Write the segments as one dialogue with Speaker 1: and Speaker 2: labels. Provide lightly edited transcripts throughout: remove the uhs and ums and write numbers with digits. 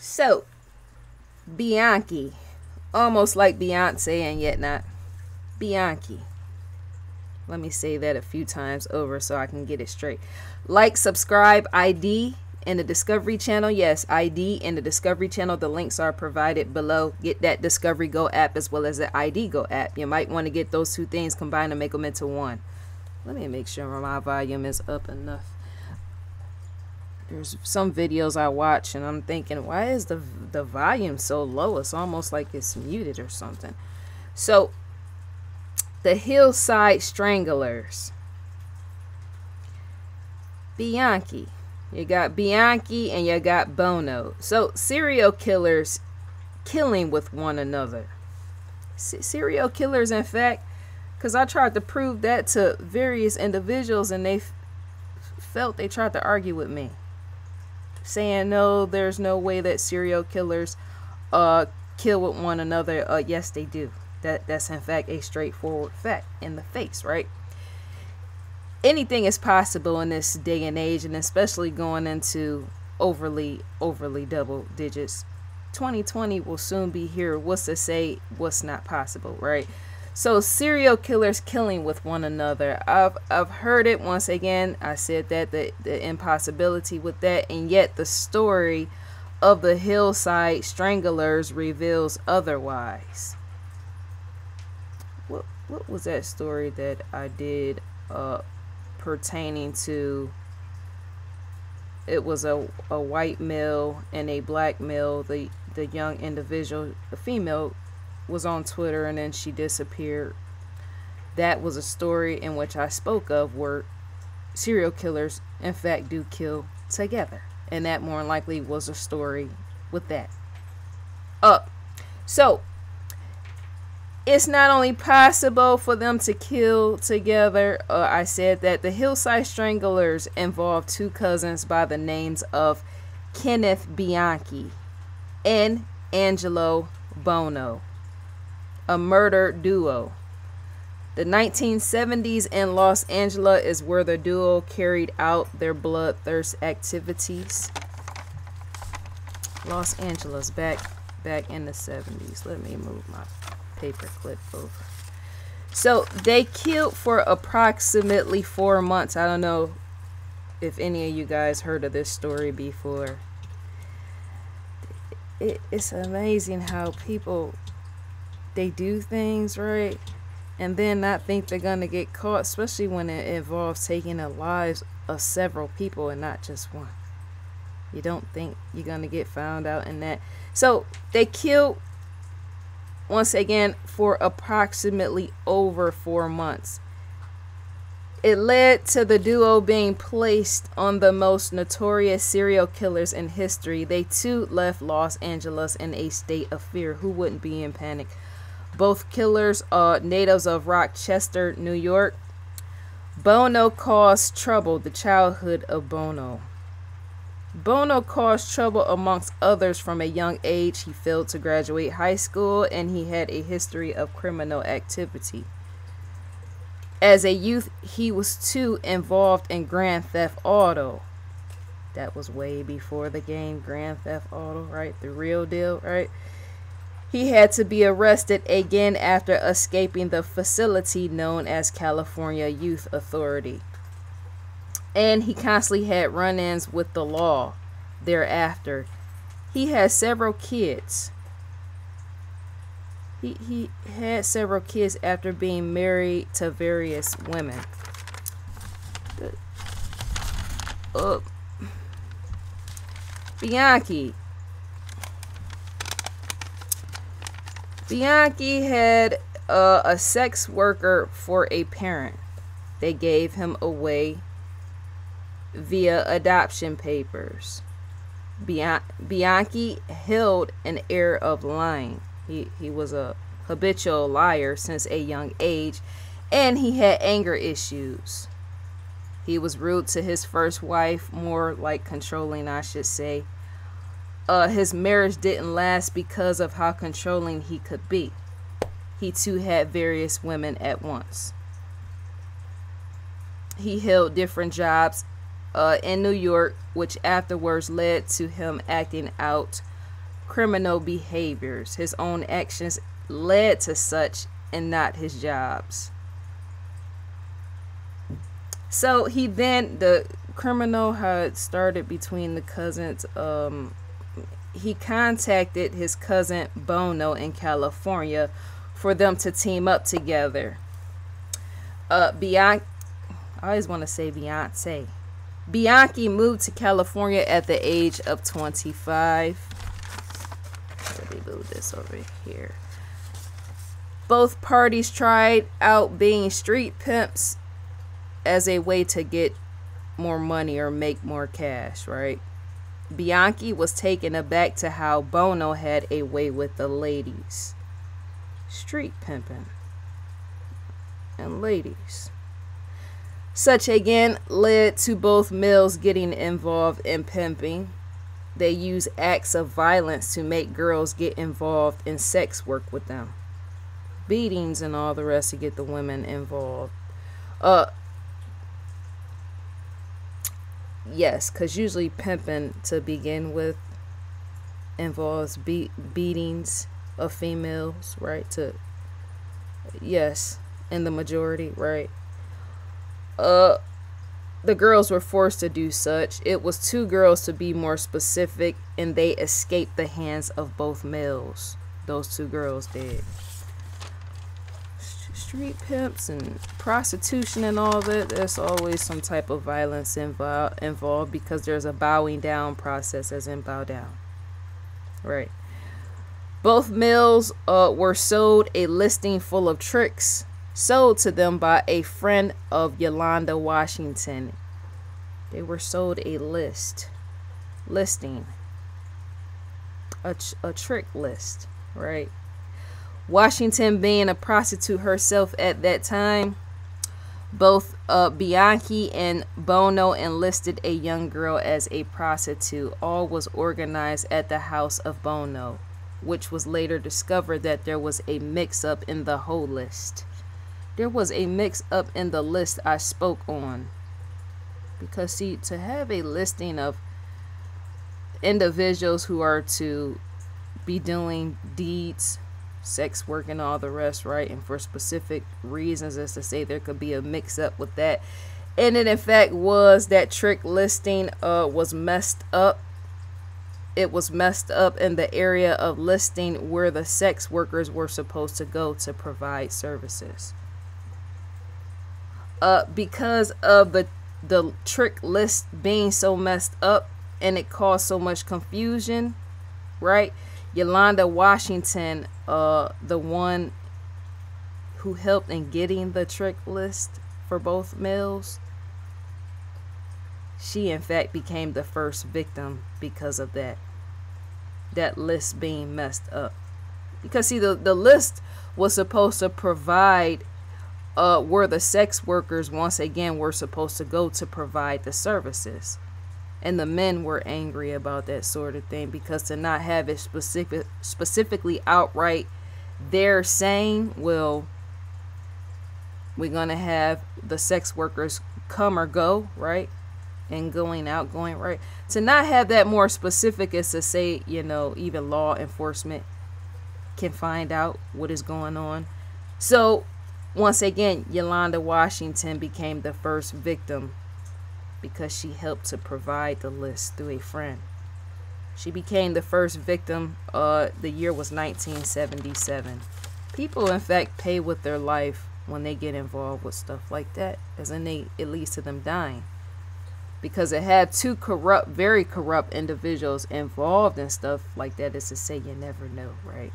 Speaker 1: So, Bianchi, almost like Beyonce and yet not. Bianchi. Let me say that a few times over so I can get it straight. Like, subscribe, ID in the Discovery Channel. Yes, ID in the Discovery Channel. The links are provided below. Get that Discovery Go app as well as the ID Go app. You might want to get those two things combined and make them into one. Let me make sure my volume is up enough. There's some videos I watch and I'm thinking, why is the volume so low? It's almost like it's muted or something. So, the Hillside Stranglers. Bianchi. You got Bianchi and you got Bono. So, serial killers killing with one another. Serial killers, in fact, because I tried to prove that to various individuals and they felt they tried to argue with me, saying no, there's no way that serial killers kill with one another. Yes, they do. That's in fact a straightforward fact in the face, right? Anything is possible in this day and age, and especially going into overly double digits. 2020 will soon be here. What's to say what's not possible, right? So serial killers killing with one another. I've heard it once again. I said that the impossibility with that, and yet the story of the Hillside Stranglers reveals otherwise. What was that story that I did pertaining to? It was a white male and a black male. The young individual, the female, was on Twitter and then she disappeared. That was a story in which I spoke of where serial killers in fact do kill together, and that more than likely was a story with that. So it's not only possible for them to kill together. I said that the Hillside Stranglers involved two cousins by the names of Kenneth Bianchi and Angelo Bono, a murder duo. The 1970s in Los Angeles is where the duo carried out their bloodthirst activities. Los Angeles back in the 70s. Let me move my paper clip over. So they killed for approximately 4 months. I don't know if any of you guys heard of this story before. It's amazing how people, they do things, right, and then not think they're gonna get caught, especially when it involves taking the lives of several people and not just one. You don't think you're gonna get found out in that. So they killed, once again, for approximately over 4 months. It led to the duo being placed on the most notorious serial killers in history. They too left Los Angeles in a state of fear. Who wouldn't be in panic? Both killers are natives of Rochester, New York. Bono caused trouble. The childhood of Bono. Bono caused trouble amongst others from a young age. He failed to graduate high school and he had a history of criminal activity. As a youth, he was too involved in Grand Theft Auto. That was way before the game Grand Theft Auto, right? The real deal, right? He had to be arrested again after escaping the facility known as California Youth Authority. And he constantly had run-ins with the law thereafter. He had several kids. He had several kids after being married to various women. Bianchi had a sex worker for a parent. They gave him away via adoption papers. Bianchi held an air of lying. He was a habitual liar since a young age, and he had anger issues. He was rude to his first wife, more like controlling, I should say. His marriage didn't last because of how controlling he could be. He too had various women at once. He held different jobs in New York, which afterwards led to him acting out criminal behaviors. His own actions led to such and not his jobs. So the criminal had started between the cousins. He contacted his cousin Bono in California for them to team up together. I always want to say Beyonce. Bianchi moved to California at the age of 25. Let me move this over here. Both parties tried out being street pimps as a way to get more money or make more cash, right? Bianchi was taken aback to how Bono had a way with the ladies. Street pimping and ladies. Such again led to both males getting involved in pimping. They use acts of violence to make girls get involved in sex work with them. Beatings and all the rest to get the women involved. Yes, because usually pimping to begin with involves beatings of females, right? Yes, in the majority, right? The girls were forced to do such. It was 2 girls to be more specific, and they escaped the hands of both males. Those 2 girls did. Street pimps and prostitution and all that, there's always some type of violence involved because there's a bowing down process, as in bow down. Right. Both males were sold a listing full of tricks sold to them by a friend of Yolanda Washington. They were sold a listing, a trick list, right? Washington being a prostitute herself at that time, both Bianchi and Bono enlisted a young girl as a prostitute. All was organized at the house of Bono, which was later discovered that there was a mix-up in the whole list. There was a mix-up in the list I spoke on. Because, see, to have a listing of individuals who are to be doing deeds, sex work and all the rest, right, and for specific reasons, as to say there could be a mix-up with that. And it, in fact, was that trick listing was messed up. It was messed up in the area of listing where the sex workers were supposed to go to provide services. Because of the trick list being so messed up and it caused so much confusion, right? Yolanda Washington, the one who helped in getting the trick list for both males, she in fact became the first victim because of that list being messed up. Because see, the list was supposed to provide where the sex workers once again were supposed to go to provide the services. And the men were angry about that sort of thing, because to not have it specifically outright, they're saying, well, we're going to have the sex workers come or go, right? And going out, going right. To not have that more specific is to say, you know, even law enforcement can find out what is going on. So, once again, Yolanda Washington became the first victim because she helped to provide the list through a friend. She became the first victim. The year was 1977. People, in fact, pay with their life when they get involved with stuff like that, as in it leads to them dying. Because it had 2 corrupt, very corrupt individuals involved in stuff like that, is to say you never know, right?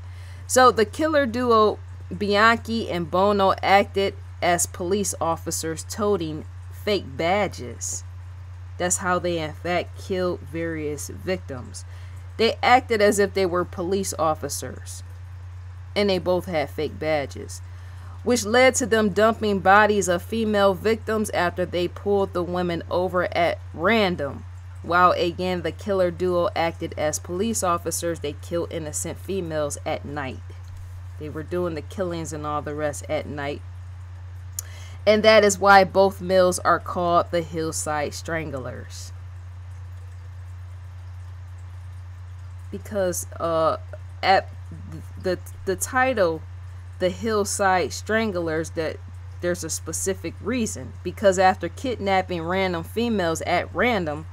Speaker 1: So the killer duo Bianchi and Bono acted as police officers toting fake badges. That's how they in fact killed various victims. They acted as if they were police officers, and they both had fake badges, which led to them dumping bodies of female victims after they pulled the women over at random. While again the killer duo acted as police officers, they killed innocent females at night. They were doing the killings and all the rest at night. And that is why both males are called the Hillside Stranglers. because at the title, the Hillside Stranglers, that there's a specific reason. Because after kidnapping random females at random,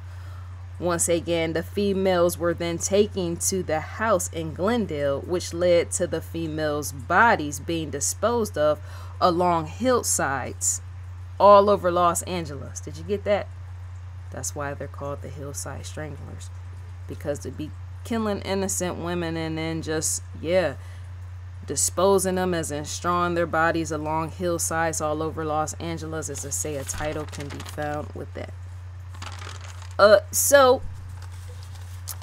Speaker 1: once again, the females were then taken to the house in Glendale, which led to the females' bodies being disposed of along hillsides all over Los Angeles. Did you get that? That's why they're called the Hillside Stranglers. Because to be killing innocent women and then just, disposing them, as in strawing their bodies along hillsides all over Los Angeles, as to say a title can be found with that. So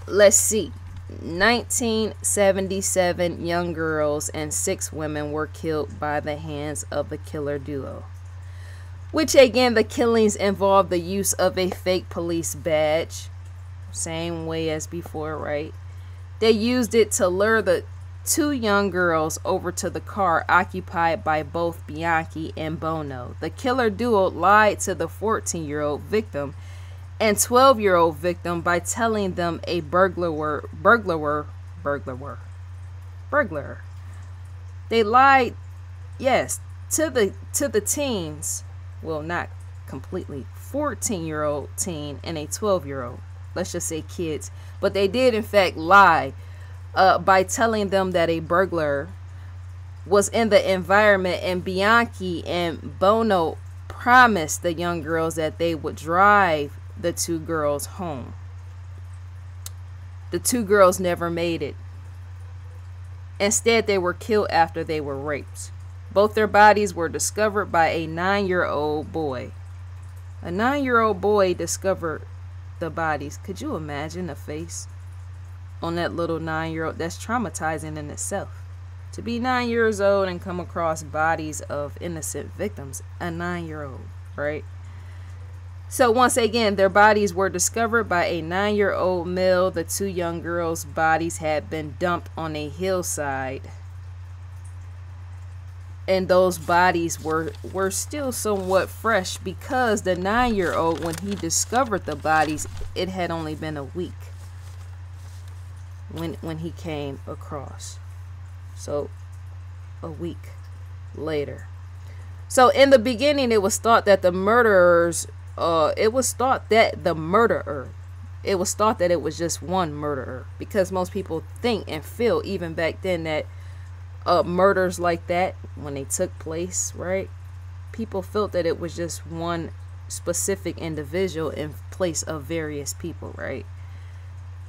Speaker 1: let's see. 1977 young girls and 6 women were killed by the hands of the killer duo. Which again, the killings involved the use of a fake police badge. Same way as before, right? They used it to lure the 2 young girls over to the car occupied by both Bianchi and Bono. The killer duo lied to the 14-year-old victim and 12-year-old victim by telling them a burglar. They lied, yes, to the teens. Well, not completely. 14-year-old teen and a 12-year-old. Let's just say kids. But they did in fact lie by telling them that a burglar was in the environment, and Bianchi and Bono promised the young girls that they would drive the 2 girls home. The 2 girls never made it. Instead, they were killed after they were raped. Both their bodies were discovered by a 9-year-old boy. A 9-year-old boy discovered the bodies. Could you imagine the face on that little 9-year-old? That's traumatizing in itself. To be 9 years old and come across bodies of innocent victims. A 9-year-old, right? So once again, their bodies were discovered by a 9-year-old male. The 2 young girls' bodies had been dumped on a hillside. And those bodies were still somewhat fresh, because the 9-year-old, when he discovered the bodies, it had only been a week when he came across. So a week later. So in the beginning, it was thought that the murderers, it was thought that it was just one murderer, because most people think and feel even back then that murders like that, when they took place, right, people felt that it was just one specific individual in place of various people, right?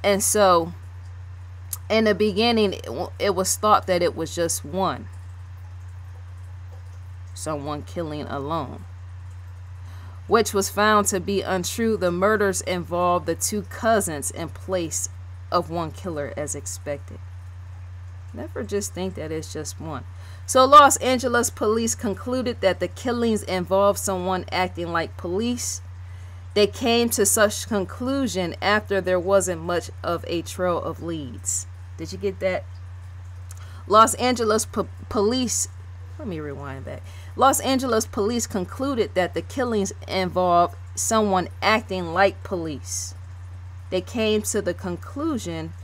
Speaker 1: And so in the beginning, it was thought that it was just someone killing alone, which was found to be untrue. The murders involved the 2 cousins in place of one killer, as expected. Never just think that it's just one. So Los Angeles police concluded that the killings involved someone acting like police. They came to such conclusion after there wasn't much of a trail of leads. Did you get that? Los Angeles police, let me rewind back. Los Angeles police concluded that the killings involved someone acting like police. They came to the conclusion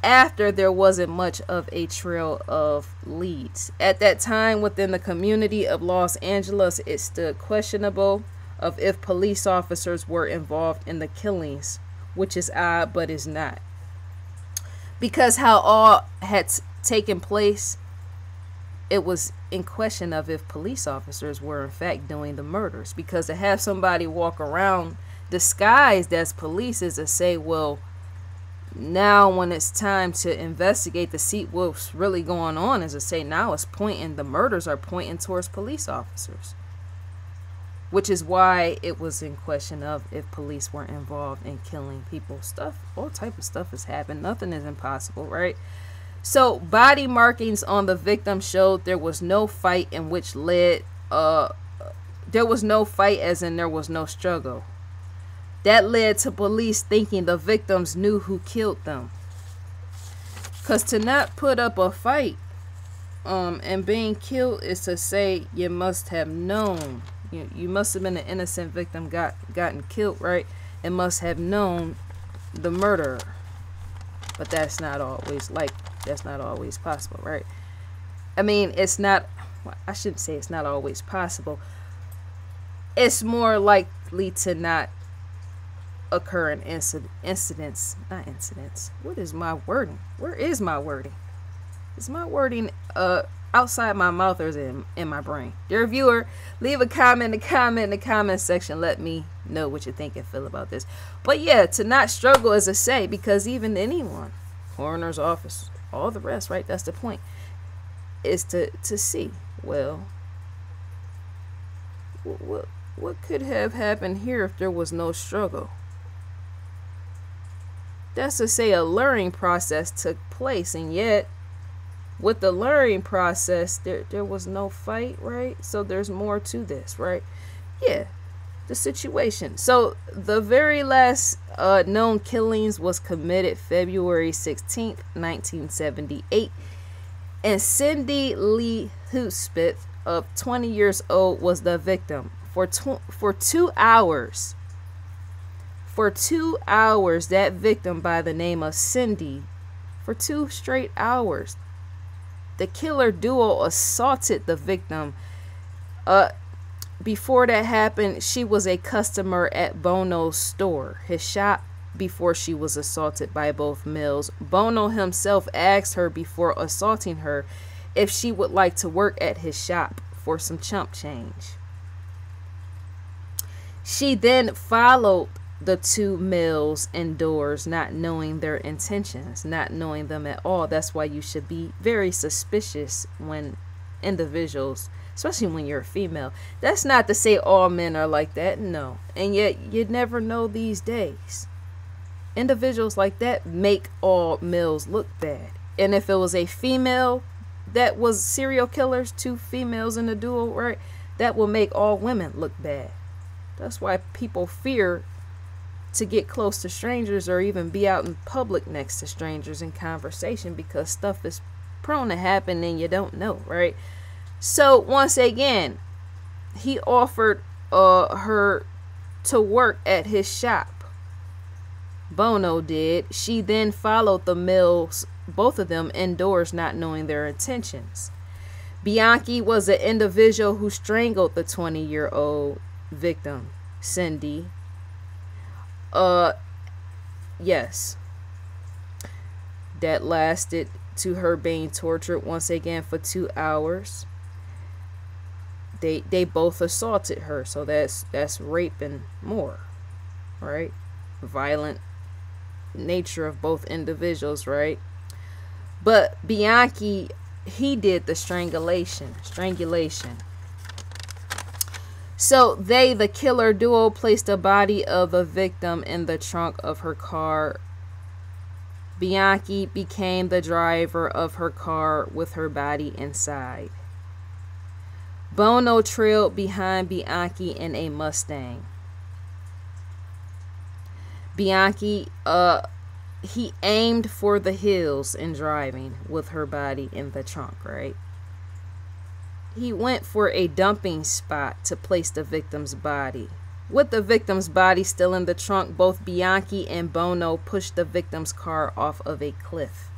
Speaker 1: after there wasn't much of a trail of leads. At that time, within the community of Los Angeles, it stood questionable of if police officers were involved in the killings, which is odd, but is not. Because how all had taken place, it was in question of if police officers were in fact doing the murders. Because to have somebody walk around disguised as police is to say, well, now when it's time to investigate to see what's really going on, is to say now it's pointing, the murders are pointing towards police officers. Which is why it was in question of if police were involved in killing people. Stuff, all type of stuff has happened. Nothing is impossible, right? So body markings on the victim showed there was no fight, in which led there was no fight, as in there was no struggle. That led to police thinking the victims knew who killed them. Because to not put up a fight and being killed is to say you must have known. You must have been an innocent victim gotten killed, right? And must have known the murderer. But that's not always possible, right? I mean, it's not, well, I shouldn't say it's not always possible. It's more likely to not occur in incidents, not incidents. What is my wording? Where is my wording? Is my wording outside my mouth or is it in my brain? Dear viewer, leave a comment in the comment section. Let me know what you think and feel about this. But yeah, to not struggle is a say, because even anyone, coroner's office, all the rest, right? That's the point. Is to see, well, what could have happened here if there was no struggle? That's to say a learning process took place, and yet with the learning process there was no fight, right? So there's more to this, right? Yeah, the situation. So the very last known killings was committed February 16th, 1978. And Cindy Lee Hudspeth, of 20 years old, was the victim. For 2 hours. For 2 hours, that victim by the name of Cindy, for 2 straight hours, the killer duo assaulted the victim. Before that happened, she was a customer at Bono's store, his shop, before she was assaulted by both males. Bono himself asked her before assaulting her if she would like to work at his shop for some chump change. She then followed the 2 males indoors, not knowing their intentions, not knowing them at all. That's why you should be very suspicious when individuals, especially when you're a female. That's not to say all men are like that, no. And yet you never know these days. Individuals like that make all males look bad. And if it was a female that was serial killers, 2 females in a duo, right, that will make all women look bad. That's why people fear to get close to strangers or even be out in public next to strangers in conversation, because stuff is prone to happen and you don't know, right? So once again, he offered her to work at his shop. Bono did. She then followed the males, both of them, indoors, not knowing their intentions. Bianchi was an individual who strangled the 20-year-old victim, Cindy. Yes. That lasted to her being tortured once again for 2 hours. They both assaulted her, so that's rape and more, right? Violent nature of both individuals, right? But Bianchi, he did the strangulation. So the killer duo, placed the body of the victim in the trunk of her car. Bianchi became the driver of her car with her body inside. Bono trailed behind Bianchi in a Mustang. Bianchi, he aimed for the hills in driving with her body in the trunk, right? He went for a dumping spot to place the victim's body. With the victim's body still in the trunk, both Bianchi and Bono pushed the victim's car off of a cliff.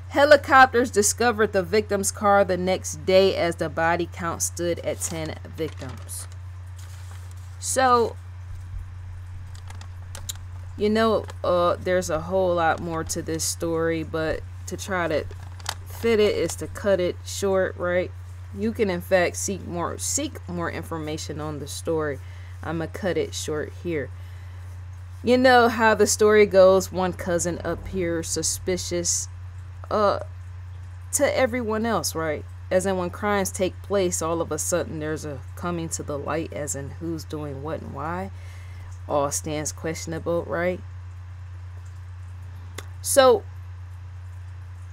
Speaker 1: Helicopters discovered the victim's car the next day as the body count stood at 10 victims. So, you know, there's a whole lot more to this story, but to try to fit it is to cut it short, right? You can in fact seek more information on the story. I'm gonna cut it short here. You know how the story goes. One cousin appears suspicious to everyone else, right? As in when crimes take place, all of a sudden there's a coming to the light, as in who's doing what and why. All stands questionable, right? So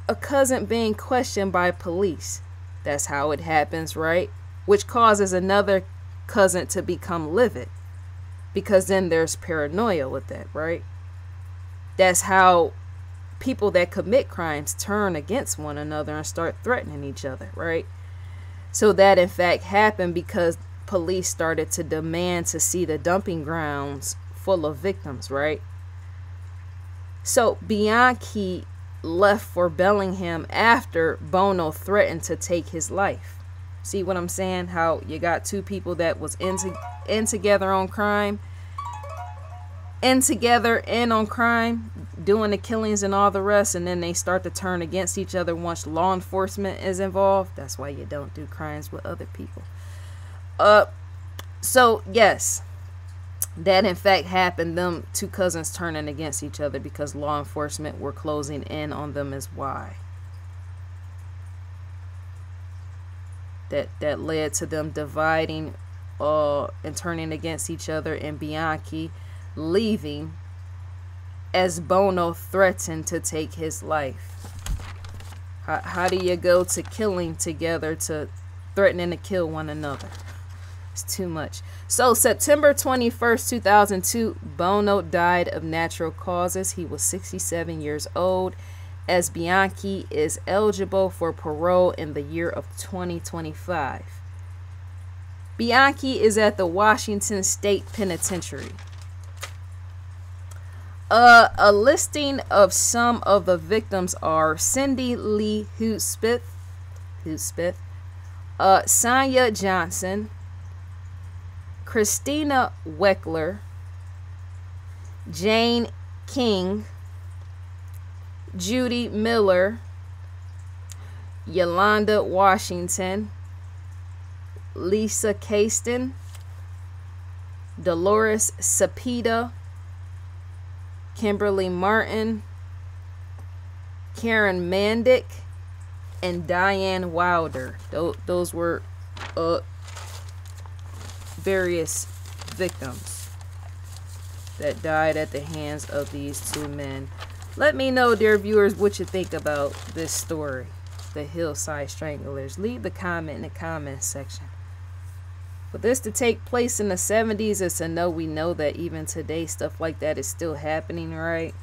Speaker 1: a cousin being questioned by police, that's how it happens, right? Which causes another cousin to become livid, because then there's paranoia with that, right? That's how people that commit crimes turn against one another and start threatening each other, right? So that in fact happened because police started to demand to see the dumping grounds full of victims, right? So Bianchi left for Bellingham after Bono threatened to take his life. See what I'm saying? How you got two people that was in together on crime, on crime, doing the killings and all the rest, and then they start to turn against each other once law enforcement is involved. That's why you don't do crimes with other people. So yes, that in fact happened, them two cousins turning against each other because law enforcement were closing in on them is why. That led to them dividing and turning against each other, and Bianchi leaving as Bono threatened to take his life. How do you go to killing together to threatening to kill one another? It's too much. So September 21st, 2002, Bono died of natural causes. He was 67 years old, as Bianchi is eligible for parole in the year of 2025. Bianchi is at the Washington State Penitentiary. A listing of some of the victims are Cindy Lee Hudspeth, Sonia Johnson, Christina Weckler, Jane King, Judy Miller, Yolanda Washington, Lisa Caston, Dolores Cepeda, Kimberly Martin, Karen Mandick, and Diane Wilder. Those were various victims that died at the hands of these two men. Let me know, dear viewers, what you think about this story, the Hillside Stranglers. Leave the comment in the comments section. For this to take place in the 70s is to know we know that even today stuff like that is still happening, right?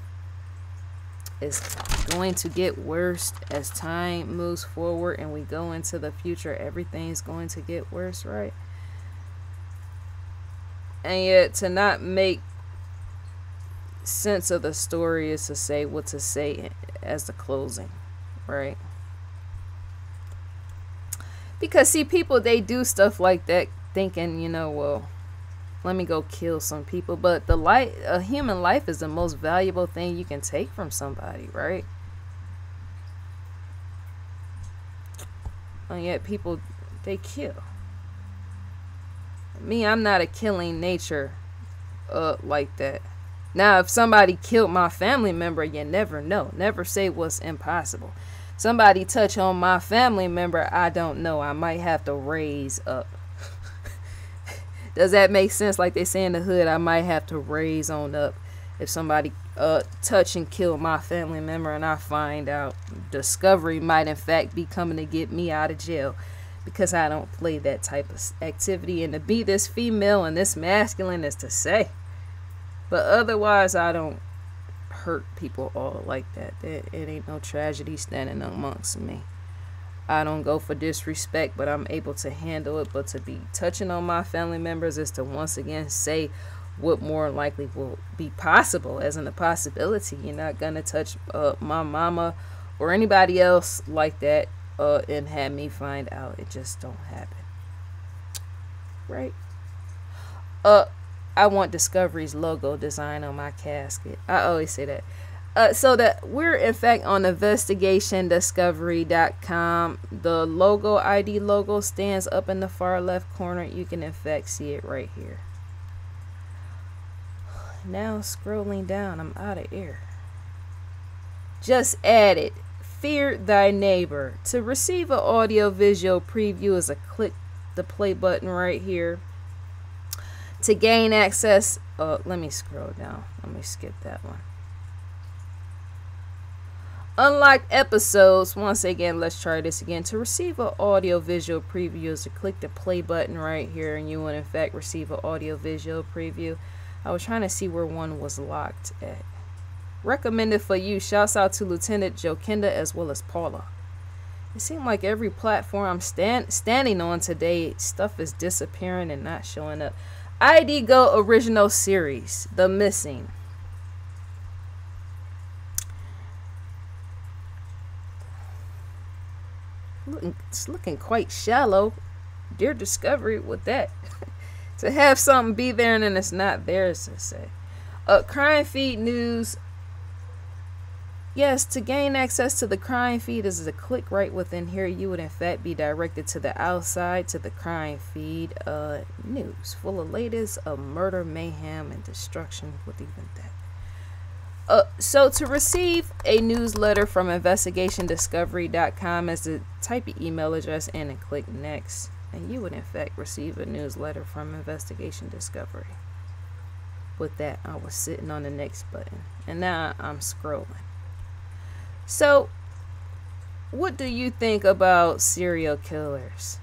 Speaker 1: It's going to get worse as time moves forward and we go into the future. Everything's going to get worse, right? And yet to not make sense of the story is to say what to say as the closing, right? Because see, people, they do stuff like that thinking, you know, well, let me go kill some people. But a human life is the most valuable thing you can take from somebody, right? And yet people, they kill. Me, I'm not a killing nature like that. Now, if somebody killed my family member, you never know. Never say what's impossible. Somebody touch on my family member, I don't know. I might have to raise up. Does that make sense? Like they say in the hood, I might have to raise on up. If somebody touch and kill my family member and I find out, discovery might in fact be coming to get me out of jail. Because I don't play that type of activity. And to be this female and this masculine is to say. But otherwise, I don't hurt people all like that. It ain't no tragedy standing amongst me. I don't go for disrespect, but I'm able to handle it. But to be touching on my family members is to once again say what more likely will be possible as in a possibility. You're not going to touch my mama or anybody else like that and have me find out. It just don't happen. Right? I want Discovery's logo design on my casket. I always say that. So that we're in fact on investigationdiscovery.com. The logo ID logo stands up in the far left corner. You can in fact see it right here. Now scrolling down, I'm out of air. Just added, fear thy neighbor. To receive an audio visual preview is a click the play button right here. To gain access, let me scroll down. Let me skip that one. Unlocked episodes. Once again, let's try this again. To receive an audio visual preview is to click the play button right here, and you will in fact receive an audio visual preview. I was trying to see where one was locked at. Recommended for you. Shouts out to Lieutenant Jokinda as well as Paula. It seemed like every platform I'm standing on today, stuff is disappearing and not showing up. ID Go original series, The Missing. it's looking quite shallow. Dear Discovery with that. To have something be there and then it's not there, as to say. Crime feed news. Yes, to gain access to the crime feed is a click right within here. You would in fact be directed to the outside to the crime feed news, full of latest of murder, mayhem, and destruction with even that. So to receive a newsletter from investigationdiscovery.com is to type your email address in and click next, and you would in fact receive a newsletter from Investigation Discovery. With that, I was sitting on the next button, and now I'm scrolling. So, what do you think about serial killers?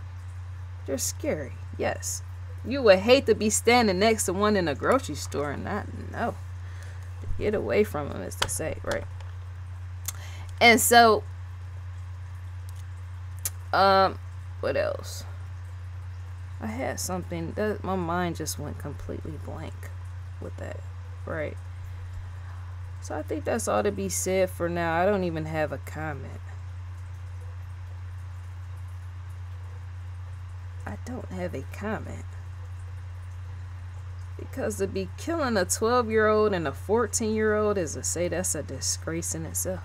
Speaker 1: They're scary, yes. You would hate to be standing next to one in a grocery store and not know. Get away from them, as to say, right? And so, what else? I had something that my mind just went completely blank with that, right? So I think that's all to be said for now. I don't even have a comment. I don't have a comment. Because to be killing a 12-year-old and a 14-year-old is to say that's a disgrace in itself.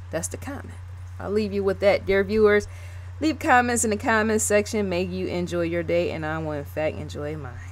Speaker 1: That's the comment. I'll leave you with that, dear viewers. Leave comments in the comments section. May you enjoy your day, and I will in fact enjoy mine.